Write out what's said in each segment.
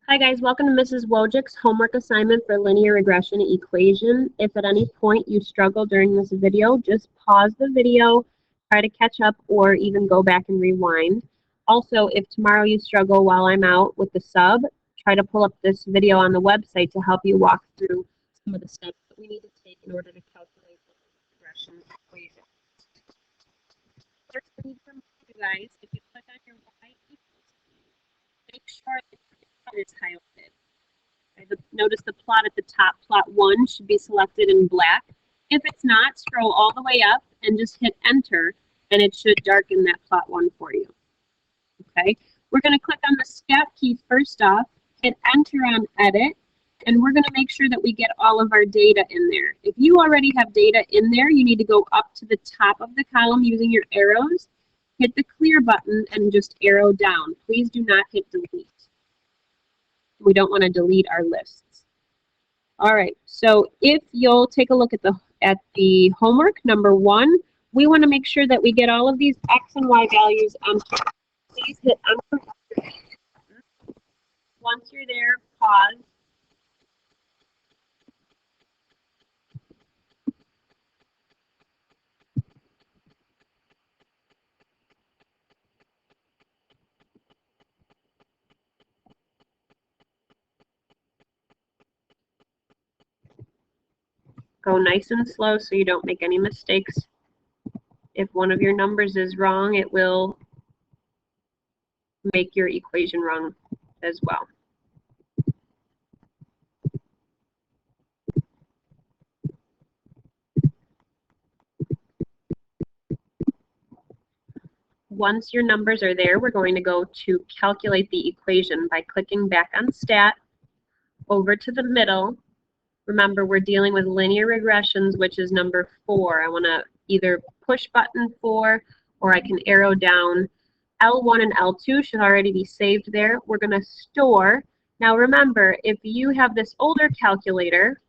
Hi guys, welcome to Mrs. Wojcik's homework assignment for linear regression equation. If at any point you struggle during this video, just pause the video, try to catch up, or even go back and rewind. Also, if tomorrow you struggle while I'm out with the sub, try to pull up this video on the website to help you walk through some of the steps that we need to take in order to calculate the regression equation. First, I need to remind you guys, if you click on your y equals, make sure that it is highlighted. Notice the plot at the top, plot 1, should be selected in black. If it's not, scroll all the way up and just hit enter, and it should darken that plot 1 for you. Okay, we're going to click on the step key first off, hit enter on edit, and we're going to make sure that we get all of our data in there. If you already have data in there, you need to go up to the top of the column using your arrows, hit the clear button, and just arrow down. Please do not hit delete. We don't want to delete our lists. All right, so if you'll take a look at the homework, number 1, we want to make sure that we get all of these x and y values entered. Please hit enter. Once you're there, pause. Go nice and slow so you don't make any mistakes. If one of your numbers is wrong, it will make your equation wrong as well. Once your numbers are there, we're going to go to calculate the equation by clicking back on stat, over to the middle. Remember, we're dealing with linear regressions, which is number 4. I want to either push button 4 or I can arrow down. L1 and L2 should already be saved there. We're going to store. Now remember, if you have this older calculator,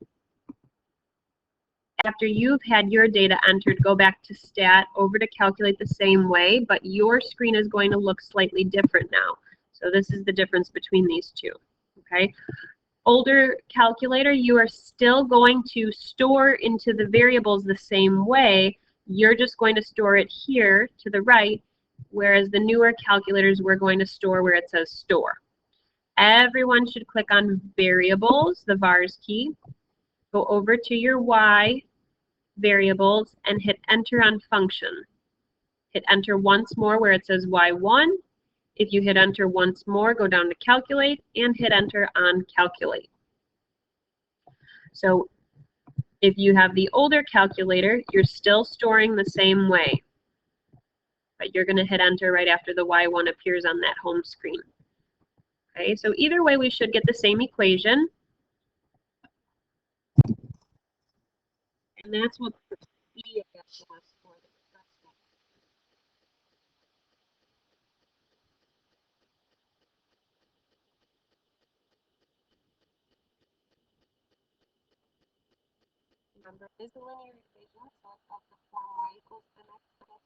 after you've had your data entered, go back to stat, over to calculate the same way, but your screen is going to look slightly different now. So this is the difference between these two. Okay. Older calculator, you are still going to store into the variables the same way. You're just going to store it here to the right, whereas the newer calculators, we're going to store where it says store. Everyone should click on variables, the vars key, go over to your y variables and hit enter on function. Hit enter once more where it says y1. If you hit enter once more, go down to calculate and hit enter on calculate. So if you have the older calculator, you're still storing the same way, but you're going to hit enter right after the y1 appears on that home screen. Okay, so either way we should get the same equation. And that's what the E was for. Remember, it is a linear equation, so it's of the form y equals mx plus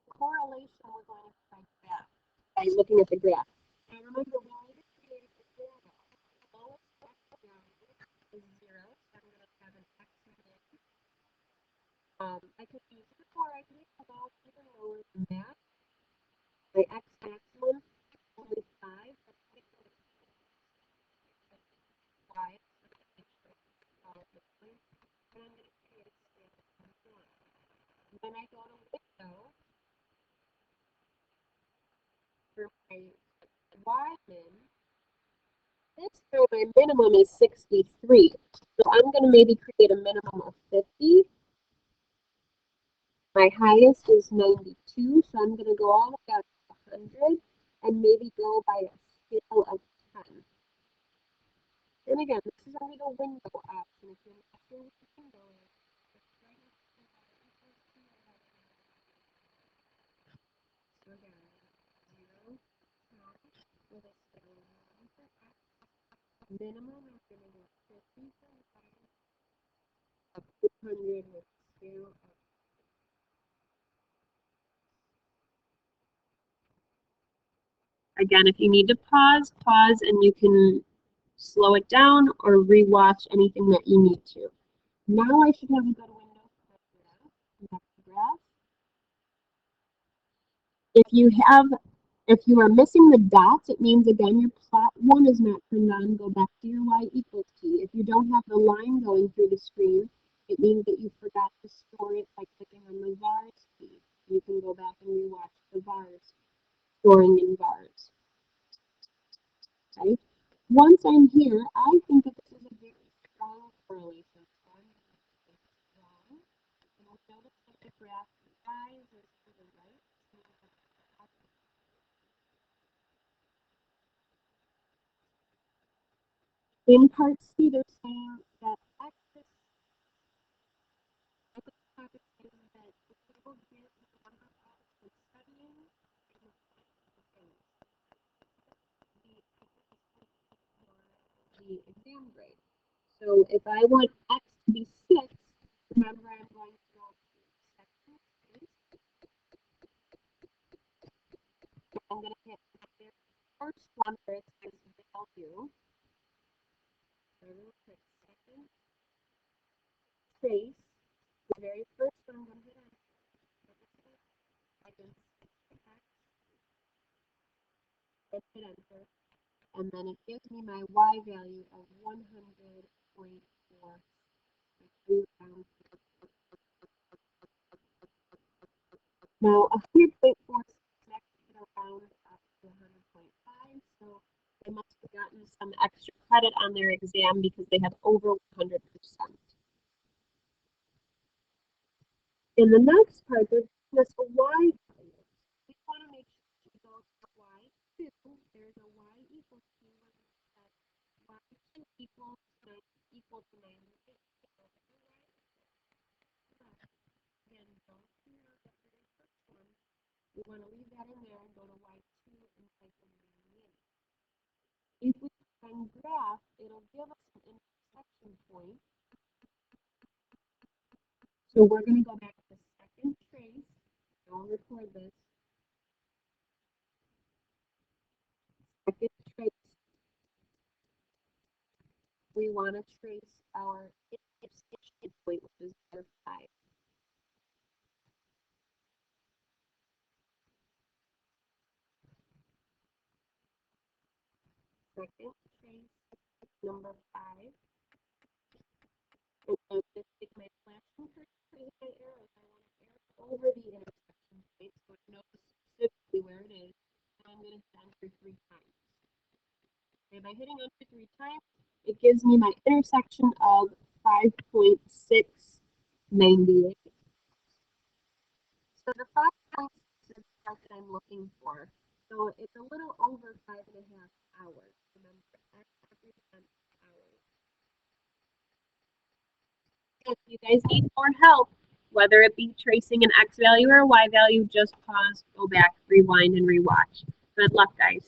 correlation. We're going to find that by looking at the graph. And remember, we need to create a graph. The lowest x value is 0, so I'm going to have an x min. I could use it, or I could go even lower than that. My x maximum is only 5, but I could go y. And I'm going to create a standard form. When I go to window, for my y min, this time my minimum is 63. So I'm going to maybe create a minimum of 50. My highest is 92, so I'm going to go all the way up to 100 and maybe go by a scale of 10. And again, this is only the window option. If you're not sure what the window is, so again, 0, with a scale of 1 for x. Minimum, I'm going to go 50 for y, up to 100 with a scale of Again, if you need to pause, pause, and you can slow it down or rewatch anything that you need to. Now I should have a good window for the graph. If you are missing the dots, it means again your plot one is not turned on. Go back to your y equals key. If you don't have the line going through the screen, it means that you forgot to store it by clicking on the vars key. You can go back and rewatch the vars, storing in vars. Okay. Once I'm here, I think that this is a very strong correlation. So I'm going to say strong. And we'll notice that the graph rises to the right. In part C, they're saying that access at the top is saying that the table here is the number of hours for studying and the things. The exam grade. So if I want X to be 6, remember I'm going to go to section space. I'm going to hit the first one where it says value. So I'm going to click second space. The very first one I'm going to hit enter. I can hit enter. And then it gives me my Y value of 100.4. Now, 100.4 is actually around up to 100.5, so they must have gotten some extra credit on their exam because they have over 100%. In the next part, they're giving us a Y value. We want to make sure we go to Y2. There's a Y equals to Y2 equal to 98. Again, don't do the very first one. We want to leave that in there and go to Y2 and type in 98. If we can graph, it'll give us an intersection point. So we're going to go back to the second trace. I'll record this. Second trace. We want to trace our intersection point, which is number 5. Second trace, number 5. And I'm going to take my flashing cursor and my arrows. I want to arrow over the intersection point so it knows specifically where it is. And I'm going to hit enter 3 times. Okay, by hitting enter 3 times, it gives me my intersection of 5.698. So the 5.6 is the part that I'm looking for. So it's a little over 5.5 hours. Remember, X represents hours. If you guys need more help, whether it be tracing an X value or a Y value, just pause, go back, rewind, and rewatch. Good luck, guys.